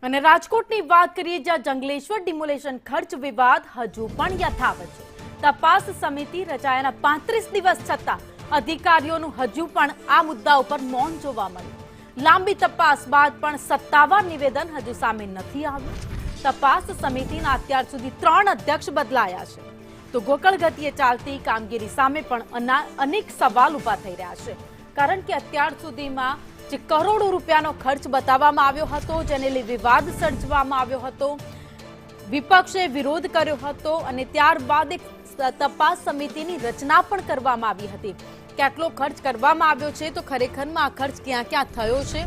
અને રાજકોટની વાત કરીએ, જ્યાં જંગલેશ્વર ડિમોલેશન ખર્ચ વિવાદ હજુ પણ યથાવત છે। તપાસ સમિતિ રચાયાના 35 દિવસ છતાં અધિકારીઓનું હજુ પણ આ મુદ્દા ઉપર મૌન જોવા મળ્યું। લાંબી તપાસ બાદ પણ સત્તાવાર નિવેદન હજુ સામે નથી આવ્યું। તપાસ સમિતિના અત્યાર સુધી 3 અધ્યક્ષ બદલાયા છે, તો ગોકળ ગતિએ ચાલતી કામગીરી સામે પણ અનેક સવાલ ઉભા થઈ રહ્યા છે, કારણ કે અત્યાર સુધીમાં જે કરોડો રૂપિયાનો ખર્ચ બતાવવામાં આવ્યો હતો, જેને લઈ વિવાદ સર્જવામાં આવ્યો હતો, વિપક્ષે વિરોધ કર્યો હતો અને ત્યારબાદ એક તપાસ સમિતિની રચના પણ કરવામાં આવી હતી કે આટલો ખર્ચ કરવામાં આવ્યો છે, તો ખરેખરમાં આ ખર્ચ ક્યાં ક્યાં થયો છે,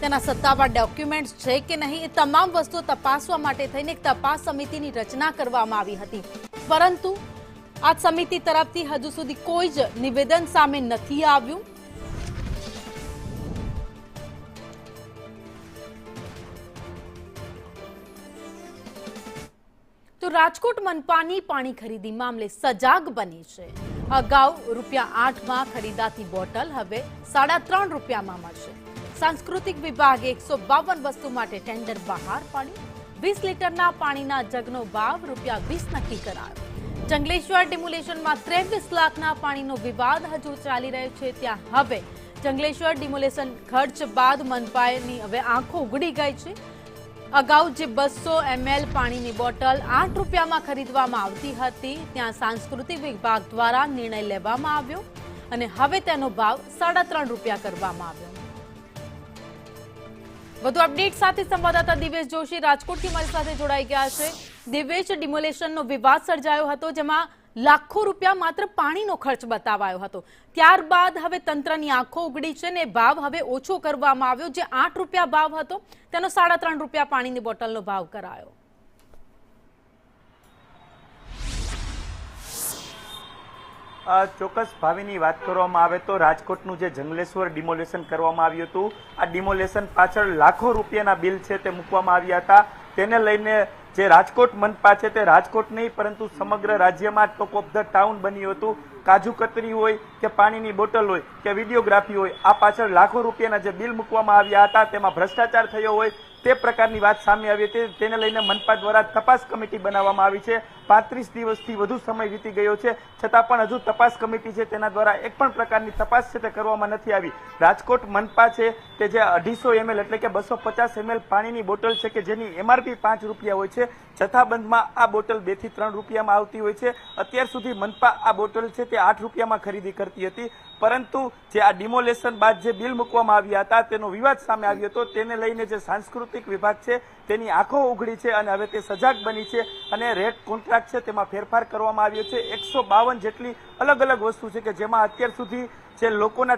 તેના સત્તાવાર ડોક્યુમેન્ટ્સ છે કે નહીં, એ તમામ વસ્તુઓ તપાસવા માટે થઈને એક તપાસ સમિતિની રચના કરવામાં આવી હતી। પરંતુ આ સમિતિ તરફથી હજુ સુધી કોઈ જ નિવેદન સામે નથી આવ્યું। તો રાજકોટ મનપાની પાણી ખરીદી મામલે સજાગ બની છે। અગાઉ ₹8 માં ખરીદાતી બોટલ હવે ₹3.5 મળશે। સાંસ્કૃતિક વિભાગે 152 વસ્તુ માટે ટેન્ડર બહાર પાડ્યું। 20 લીટરના પાણીના જગનો ભાવ ₹20 નક્કી કરાયો। જંગલેશ્વર ડિમોલેશનમાં 23 લાખના પાણીનો વિવાદ હજુ ચાલી રહ્યો છે, ત્યાં હવે જંગલેશ્વર ડિમોલેશન ખર્ચ બાદ મનપાની હવે આંખો ઉઘડી ગઈ છે। અગાઉ જે 200 ml પાણીની બોટલ ₹8 માં ખરીદવામાં આવતી હતી, ત્યાં સાંસ્કૃતિક વિભાગ દ્વારા નિર્ણય લેવામાં આવ્યો અને હવે તેનો ભાવ ₹3.5 કરવામાં આવ્યો। વધુ અપડેટ સાથે સંવાદદાતા દિવેશ જોશી રાજકોટથી મારી સાથે જોડાઈ ગયા છે। દિવેશ, ડિમોલેશનનો વિવાદ સર્જાયો હતો, જેમાં લાખો રૂપિયા માત્ર પાણીનો ખર્ચ બતાવાયો હતો, ત્યારબાદ હવે તંત્રની આંખો ઉઘડી છે ને ભાવ હવે ઓછો કરવામાં આવ્યો। જે ₹8 ભાવ હતો તેનો ₹3.5 પાણીની બોટલનો ભાવ કરાયો। ચોક્કસ ભાવિની વાત કરવામાં આવે તો રાજકોટનું જે જંગલેશ્વર ડિમોલેશન કરવામાં આવ્યું હતું, આ ડિમોલેશન પાછળ લાખો રૂપિયાના બિલ છે તે મૂકવામાં આવ્યા હતા। તેને લઈને જે રાજકોટ મનપા છે તે રાજકોટ નહીં પરંતુ સમગ્ર રાજ્યમાં ટોક ઓફ ધ ટાઉન બન્યું હતું। કાજુ કતરી હોય કે પાણીની બોટલ હોય કે વિડીયોગ્રાફી હોય, આ પાછળ લાખો રૂપિયાના જે બિલ મૂકવામાં આવ્યા હતા તેમાં ભ્રષ્ટાચાર થયો હોય તે પ્રકારની વાત સામે આવી હતી। તેને લઈને મનપા દ્વારા તપાસ કમિટી બનાવવામાં આવી છે। 35 દિવસથી વધુ સમય વીતી ગયો છે, છતાં પણ હજુ તપાસ કમિટી છે તેના દ્વારા એક પણ પ્રકારની તપાસ છે તે કરવામાં નથી આવી। રાજકોટ મનપા છે તે જે 250 ml એટલે કે 250 ml પાણીની બોટલ છે કે જેની MRP ₹5 હોય છે, જથ્થાબંધમાં આ બોટલ ₹2 થી ₹3 માં આવતી હોય છે। અત્યાર સુધી મનપા આ બોટલ છે તે ₹8 માં ખરીદી કરતી હતી, પરંતુ જે આ ડિમોલેશન બાદ જે બિલ મૂકવામાં આવ્યા હતા તેનો વિવાદ સામે આવ્યો હતો, તેને લઈને જે સાંસ્કૃતિક વિભાગ છે તેની આંખો ઉઘડી છે અને હવે તે સજાગ બની છે અને રેટ કોન્ટ્રાક્ટ છે તેમાં ફેરફાર કરવામાં આવ્યો છે। 152 જેટલી અલગ અલગ વસ્તુ છે કે જેમાં અત્યાર સુધી જે લોકોના